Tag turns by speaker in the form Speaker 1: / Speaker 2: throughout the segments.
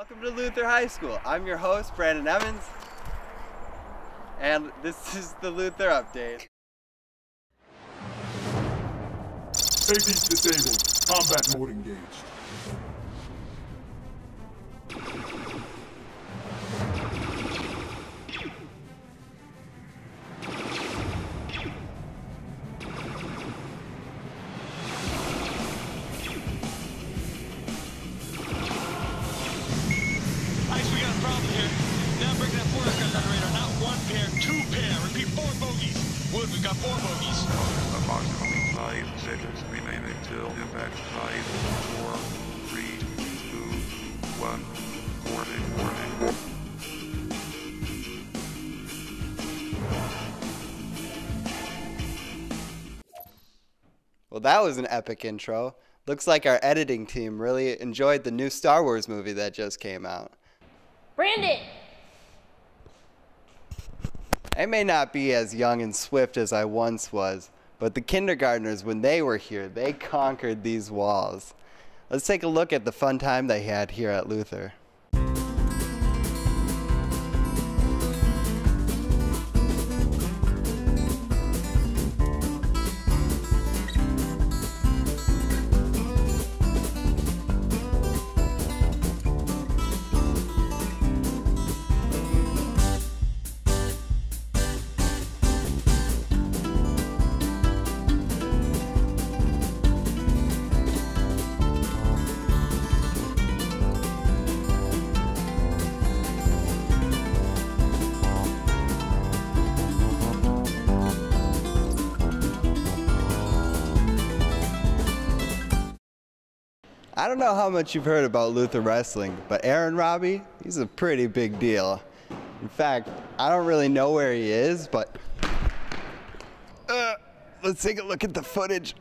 Speaker 1: Welcome to Luther High School. I'm your host, Brandon Evans, and this is the Luther Update.
Speaker 2: Safety's disabled. Combat mode engaged.
Speaker 3: We got a problem here. Now bring that force gun on the radar. Not one pair, two pair. Repeat, 4 bogeys. Wood, we've got 4 bogeys.
Speaker 4: Approximately 5 seconds remain until impact. 5, 4, 3, 2, 1. Warning.
Speaker 1: Well, that was an epic intro. Looks like our editing team really enjoyed the new Star Wars movie that just came out.
Speaker 5: Brandon!
Speaker 1: I may not be as young and swift as I once was, but the kindergartners, when they were here, they conquered these walls. Let's take a look at the fun time they had here at Luther. I don't know how much you've heard about Luther Wrestling, but Aaron Robbie, he's a pretty big deal. In fact, I don't really know where he is, but let's take a look at the footage.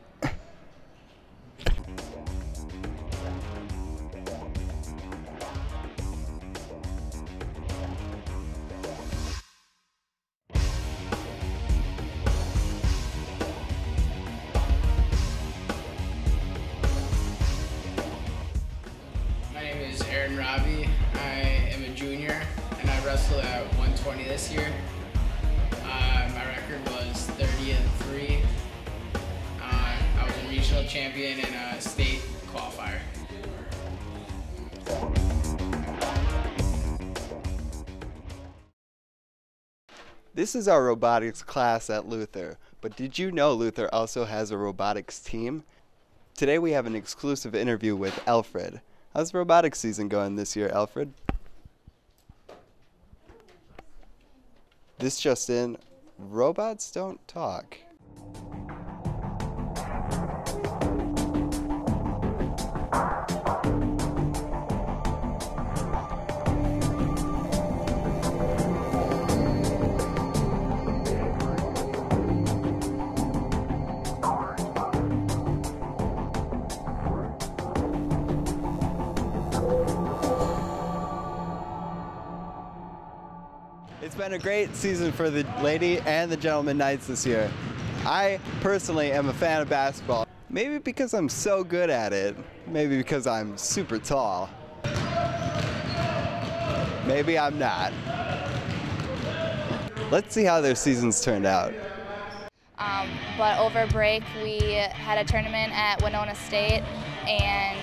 Speaker 6: Aaron Robbie. I am a junior and I wrestled at 120 this year. My record was 30-3. I was a regional champion and a state qualifier.
Speaker 1: This is our robotics class at Luther, but did you know Luther also has a robotics team? Today we have an exclusive interview with Alfred. How's robotics season going this year, Alfred? This just in, robots don't talk. It's been a great season for the Lady and the Gentleman Knights this year. I personally am a fan of basketball. Maybe because I'm so good at it. Maybe because I'm super tall. Maybe I'm not. Let's see how their seasons turned out.
Speaker 5: But over break, we had a tournament at Winona State, and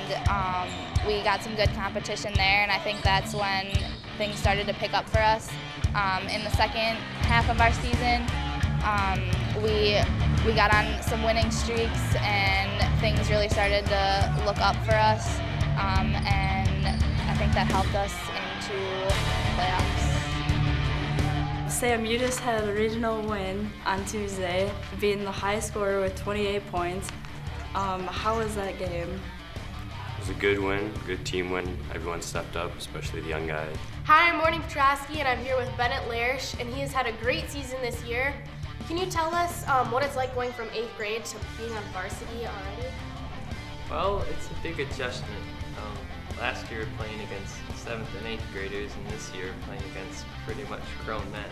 Speaker 5: we got some good competition there, and I think that's when things started to pick up for us. In the second half of our season, we got on some winning streaks, and things really started to look up for us, and I think that helped us into playoffs.
Speaker 7: Sam, you just had a regional win on Tuesday, beating the high scorer with 28 points. How was that game?
Speaker 8: It was a good win, good team win. Everyone stepped up, especially the young guys.
Speaker 9: Hi, I'm Morning Petrosky, and I'm here with Bennett Larish, and he has had a great season this year. Can you tell us what it's like going from 8th grade to being on varsity already?
Speaker 10: Well, it's a big adjustment. Last year playing against 7th and 8th graders, and this year playing against pretty much grown men.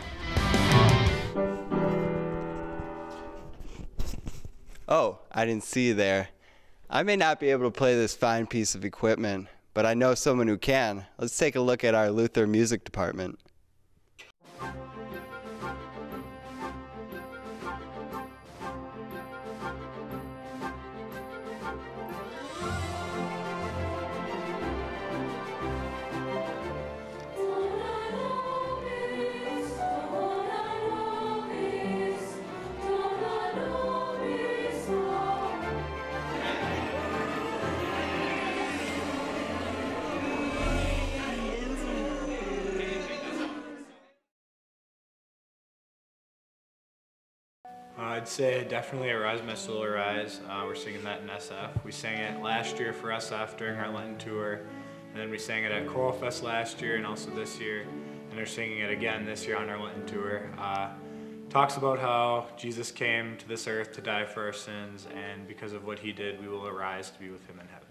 Speaker 1: Oh, I didn't see you there. I may not be able to play this fine piece of equipment, but I know someone who can. Let's take a look at our Luther music department.
Speaker 11: I'd say definitely Arise My Soul Arise. We're singing that in SF. We sang it last year for SF during our Lenten tour, and then we sang it at Choral Fest last year and also this year, and they're singing it again this year on our Lenten tour. Talks about how Jesus came to this earth to die for our sins, and because of what he did, we will arise to be with him in heaven.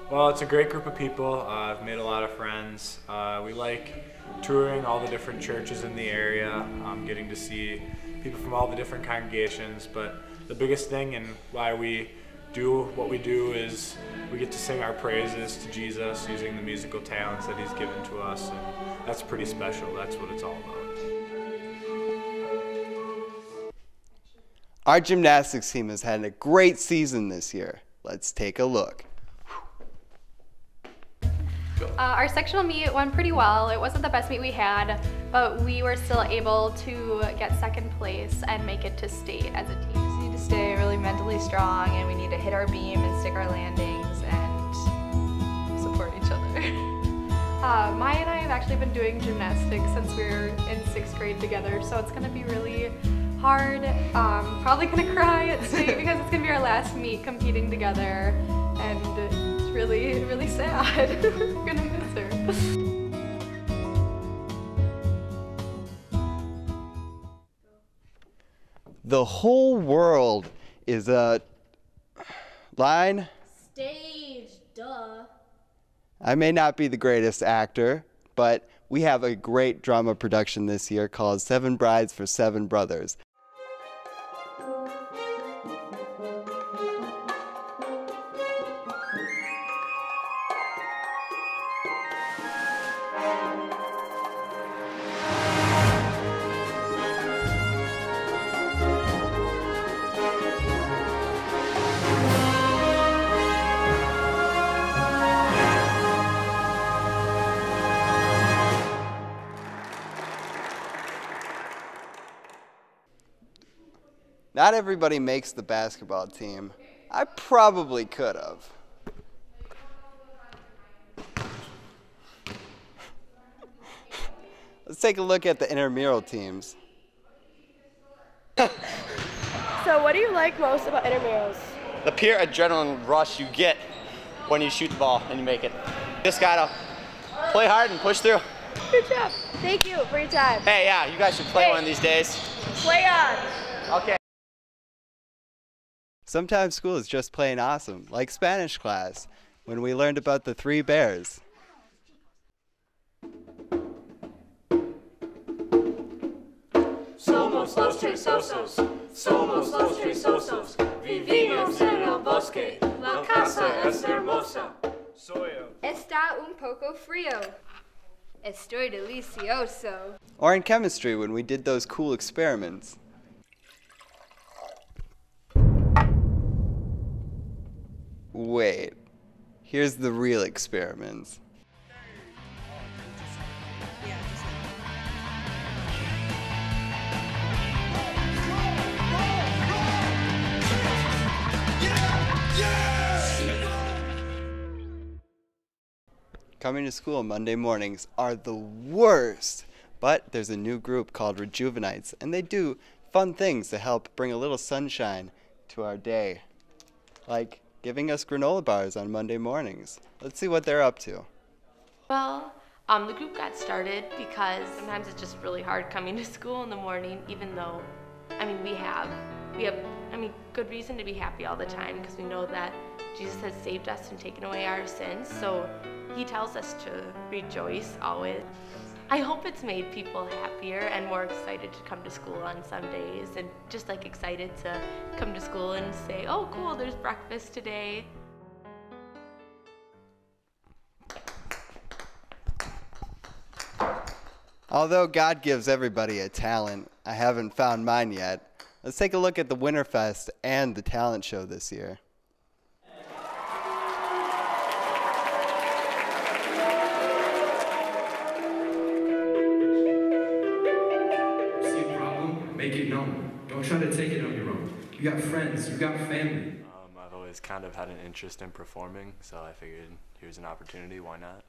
Speaker 11: Well, it's a great group of people. I've made a lot of friends. We like touring all the different churches in the area, getting to see people from all the different congregations, but the biggest thing and why we do what we do is we get to sing our praises to Jesus using the musical talents that he's given to us, and that's pretty special. That's what it's all about.
Speaker 1: Our gymnastics team has had a great season this year. Let's take a look.
Speaker 12: Our sectional meet went pretty well. It wasn't the best meet we had, but we were still able to get second place and make it to state as a team.
Speaker 13: We just need to stay really mentally strong, and we need to hit our beam and stick our landings and support each other.
Speaker 12: Maya and I have actually been doing gymnastics since we were in 6th grade together, so it's going to be really hard. Probably going to cry at state because it's going to be our last meet competing together, and really, really sad. We're gonna miss her.
Speaker 1: The whole world is a line.
Speaker 9: Stage, duh.
Speaker 1: I may not be the greatest actor, but we have a great drama production this year called 7 Brides for 7 Brothers. Not everybody makes the basketball team. I probably could have. Let's take a look at the intramural teams.
Speaker 9: So what do you like most about intramurals?
Speaker 14: The pure adrenaline rush you get when you shoot the ball and you make it. Just gotta play hard and push through.
Speaker 9: Good job. Thank you for your time.
Speaker 14: Hey, yeah, you guys should play one of these days.
Speaker 9: Play on.
Speaker 14: Okay.
Speaker 1: Sometimes school is just plain awesome, like Spanish class, when we learned about the 3 bears.
Speaker 15: Somos los tres osos, somos los tres osos, vivimos en el bosque, la casa es hermosa.
Speaker 13: Está un poco frío. Estoy delicioso.
Speaker 1: Or in chemistry when we did those cool experiments. Wait, here's the real experiments. Coming to school Monday mornings are the worst, but there's a new group called Rejuvenates, and they do fun things to help bring a little sunshine to our day, like giving us granola bars on Monday mornings. Let's see what they're up to.
Speaker 16: Well, the group got started because sometimes it's just really hard coming to school in the morning, even though, we have good reason to be happy all the time because we know that Jesus has saved us and taken away our sins, so he tells us to rejoice always. I hope it's made people happier and more excited to come to school on some days, and just like excited to come to school and say, oh cool, there's breakfast today.
Speaker 1: Although God gives everybody a talent, I haven't found mine yet. Let's take a look at the Winterfest and the talent show this year.
Speaker 17: Make it known. Don't try to take it on your own. You got friends, you got family.
Speaker 8: I've always kind of had an interest in performing, so I figured here's an opportunity, why not?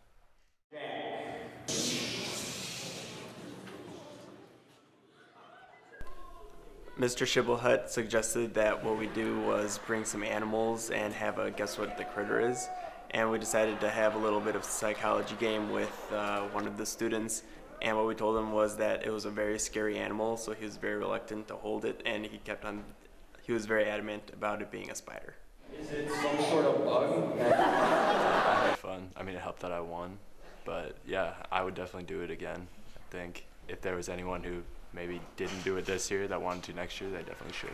Speaker 18: Mr. Shibboleth suggested that what we do was bring some animals and have a guess what the critter is. And we decided to have a little bit of a psychology game with one of the students. And what we told him was that it was a very scary animal, so he was very reluctant to hold it, and he was very adamant about it being a spider.
Speaker 17: Is it some sort of bug?
Speaker 8: I had fun. I mean, it helped that I won, but yeah, I would definitely do it again. I think if there was anyone who maybe didn't do it this year that wanted to next year, they definitely should.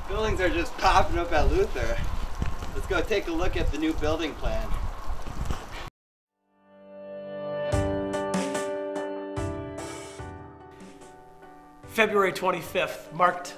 Speaker 1: Buildings are just popping up at Luther. Let's go take a look at the new building plan.
Speaker 19: February 25th marked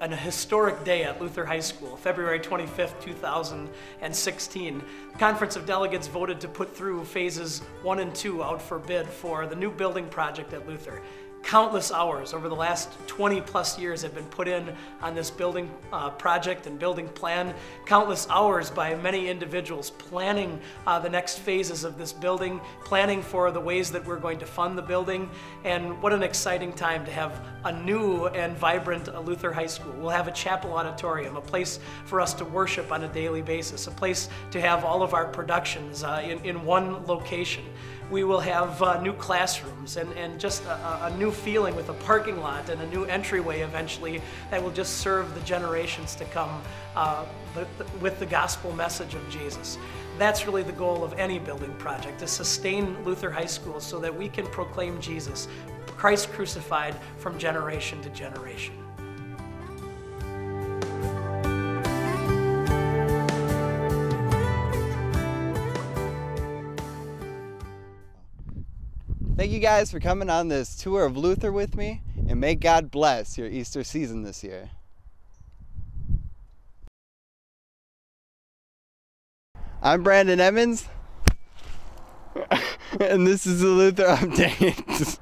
Speaker 19: an historic day at Luther High School. February 25th, 2016. The Conference of Delegates voted to put through phases 1 and 2 out for bid for the new building project at Luther. Countless hours over the last 20 plus years have been put in on this building project and building plan. Countless hours by many individuals planning the next phases of this building, planning for the ways that we're going to fund the building, and what an exciting time to have a new and vibrant Luther High School. We'll have a chapel auditorium, a place for us to worship on a daily basis, a place to have all of our productions in one location. We will have new classrooms and just a new feeling with a parking lot and a new entryway eventually that will just serve the generations to come with the gospel message of Jesus. That's really the goal of any building project, to sustain Luther High School so that we can proclaim Jesus, Christ crucified, from generation to generation.
Speaker 1: Thank you guys for coming on this tour of Luther with me, and may God bless your Easter season this year. I'm Brandon Emmons, and this is the Luther Update.